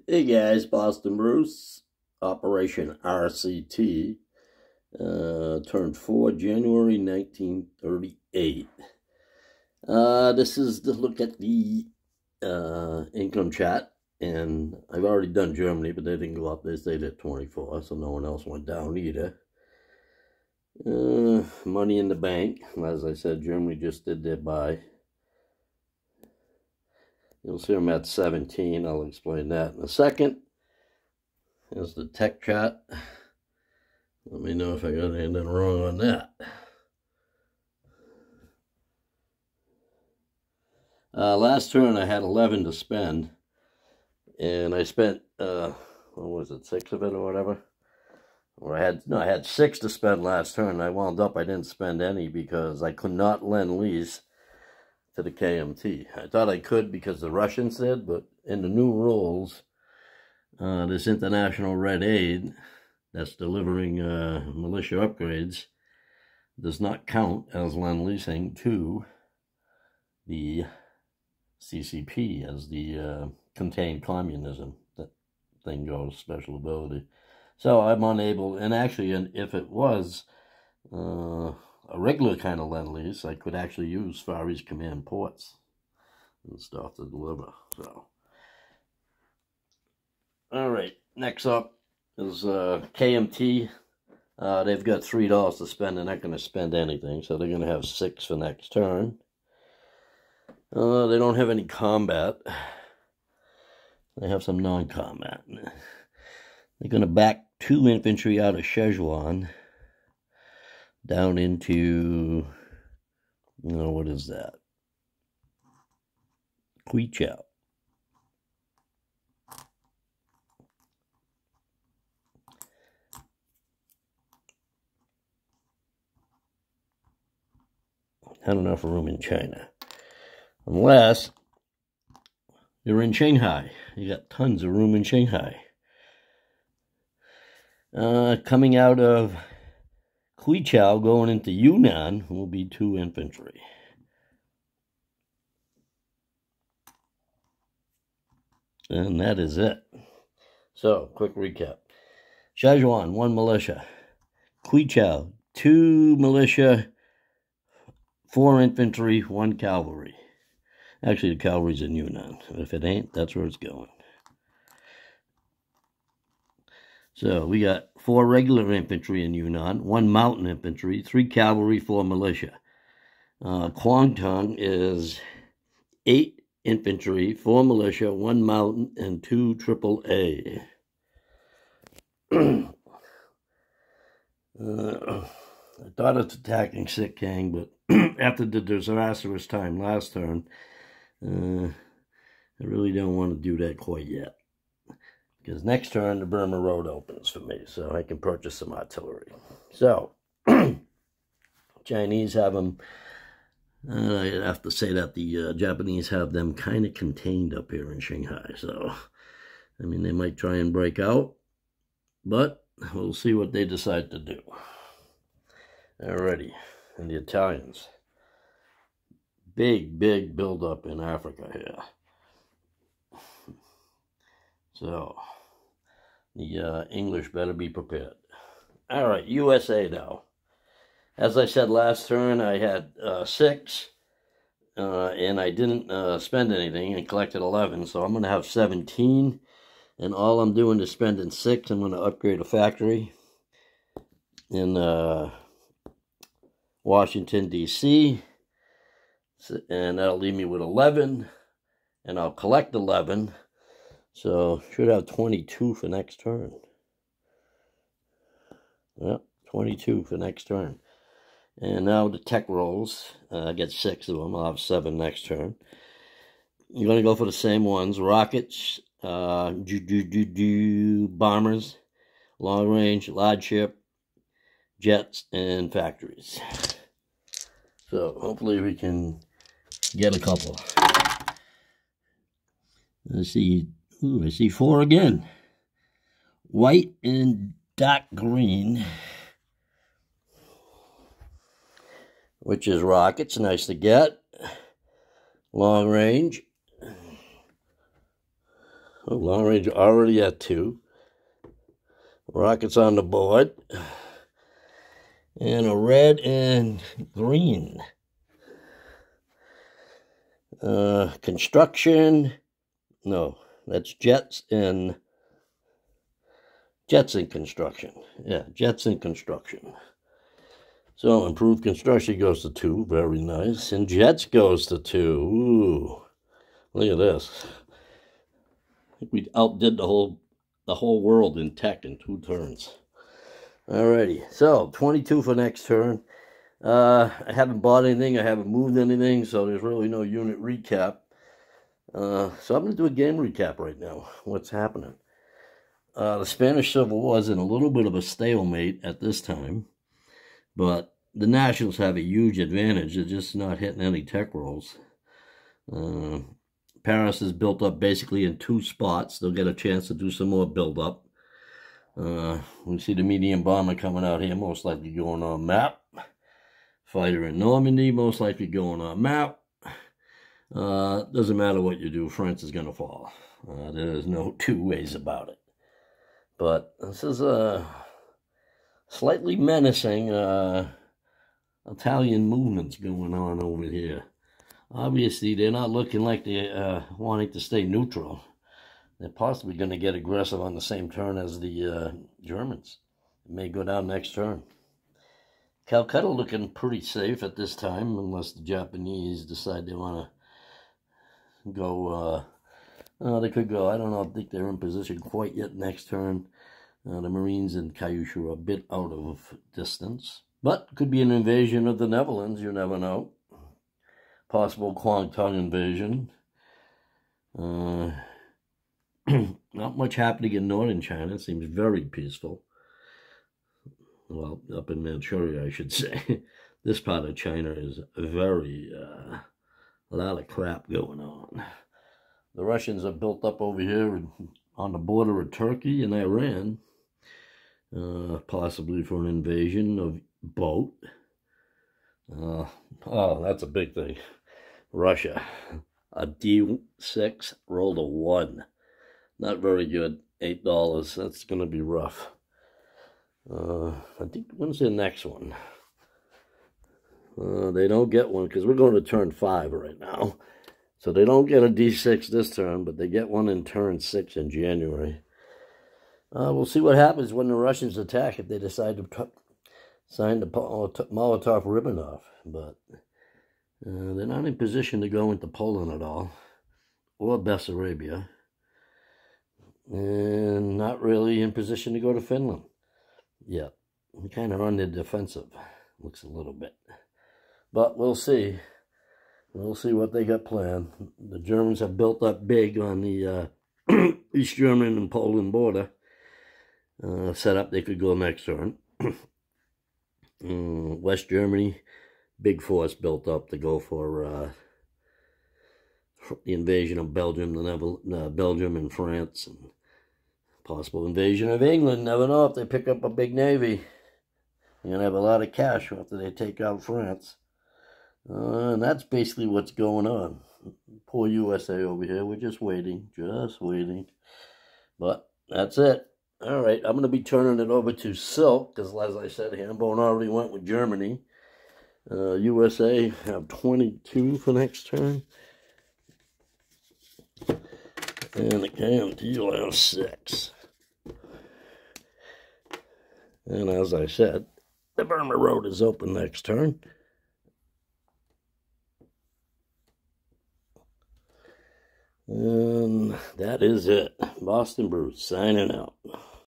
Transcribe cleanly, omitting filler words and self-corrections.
Hey guys, Boston Bruce, Operation RCT, turned 4 January 1938. This is to look at the income chart, and I've already done Germany, but they didn't go up. They stayed at 24, so no one else went down either. Money in the bank, as I said, Germany just did their buy. You'll see them at 17. I'll explain that in a second. Here's the tech chart. Let me know if I got anything wrong on that. Last turn I had 11 to spend, and I spent what was it, 6 of it or whatever? Or I had 6 to spend last turn. I wound up I didn't spend any because I could not lend lease to the KMT. I thought I could because the Russians did, but in the new rules, this International Red Aid that's delivering militia upgrades does not count as lend-leasing to the CCP as the contained communism. That thing goes, special ability. So I'm unable, and actually, if it was a regular kind of lend-lease, I could actually use Far East Command ports and stuff to deliver. So, all right, next up is KMT. They've got $3 to spend. They're not going to spend anything, so they're going to have 6 for next turn. They don't have any combat. They have some non-combat. They're going to back 2 infantry out of Szechuan down into, what is that? Kwichao. Not enough room in China. Unless you're in Shanghai. You got tons of room in Shanghai. Coming out of Kwichao going into Yunnan will be 2 infantry. And that is it. So, quick recap. Szechuan, 1 militia. Kwichao, 2 militia, 4 infantry, 1 cavalry. Actually, the cavalry's in Yunnan. If it ain't, that's where it's going. So we got 4 regular infantry in Yunnan, 1 mountain infantry, 3 cavalry, 4 militia. Kwangtung is 8 infantry, 4 militia, 1 mountain, and 2 AAA. I thought it's attacking Sitkang, but after the disastrous time last turn, I really don't want to do that quite yet. Because next turn, the Burma Road opens for me, so I can purchase some artillery. So, Chinese have them, I have to say that the Japanese have them kind of contained up here in Shanghai. So, I mean, they might try and break out, but we'll see what they decide to do. Alrighty, and the Italians. Big build-up in Africa here. So, the English better be prepared. All right, USA now. As I said last turn, I had 6, and I didn't spend anything and collected 11, so I'm going to have 17, and all I'm doing is spending 6. I'm going to upgrade a factory in Washington, D.C., and that'll leave me with 11, and I'll collect 11. So, should have 22 for next turn. Yep, 22 for next turn. And now the tech rolls. I get 6 of them. I'll have 7 next turn. You're going to go for the same ones. Rockets, bombers, long range, large ship, jets, and factories. So, hopefully we can get a couple. Let's see. Ooh, I see 4 again. White and dark green. Which is rockets. Nice to get. Long range. Oh, long range already at 2. Rockets on the board. And a red and green. Construction. No, that's jets in construction. Yeah, jets in construction. So improved construction goes to 2. Very nice. And jets goes to 2. Ooh, look at this. I think we outdid the whole world in tech in 2 turns. Alrighty, so 22 for next turn. I haven't bought anything, I haven't moved anything, so there's really no unit recap. So I'm going to do a game recap right now. What's happening? The Spanish Civil War is in a little bit of a stalemate at this time, but the Nationals have a huge advantage. They're just not hitting any tech rolls. Paris is built up basically in 2 spots. They'll get a chance to do some more build-up. We see the medium bomber coming out here, most likely going on map. Fighter in Normandy, most likely going on map. Doesn't matter what you do, France is going to fall. There's no 2 ways about it. But this is a slightly menacing Italian movements going on over here. Obviously, they're not looking like they're wanting to stay neutral. They're possibly going to get aggressive on the same turn as the Germans. It may go down next turn. Calcutta looking pretty safe at this time, unless the Japanese decide they want to go. They could go. I don't know. I think they're in position quite yet next turn. The Marines and Kyushu are a bit out of distance. But could be an invasion of the Netherlands. You never know. Possible Kwangtung invasion. Not much happening in northern China. It seems very peaceful. Well, up in Manchuria, I should say. This part of China is very, a lot of crap going on. The Russians are built up over here on the border of Turkey and Iran, possibly for an invasion of boat. Oh, that's a big thing. Russia, a D6 rolled a 1. Not very good. $8. That's going to be rough. I think, when's the next one? They don't get one because we're going to turn 5 right now. So they don't get a D6 this turn, but they get one in turn 6 in January. We'll see what happens when the Russians attack if they decide to sign the Molotov-Ribbentrop. But they're not in position to go into Poland at all, or Bessarabia. And not really in position to go to Finland. Yeah, they're kind of on the defensive. Looks a little bit. But we'll see. We'll see what they got planned. The Germans have built up big on the East German and Poland border. Set up they could go next turn. West Germany, big force built up to go for the invasion of Belgium, Belgium and France, and possible invasion of England. Never know if they pick up a big navy. They're going to have a lot of cash after they take out France. And that's basically what's going on. Poor USA over here. We're just waiting. Just waiting. But that's it. All right. I'm going to be turning it over to Silk. Because as I said, Hambone already went with Germany. USA have 22 for next turn. And the KMT will have 6. And as I said, the Burma Road is open next turn. And that is it. Boston Bruce signing out.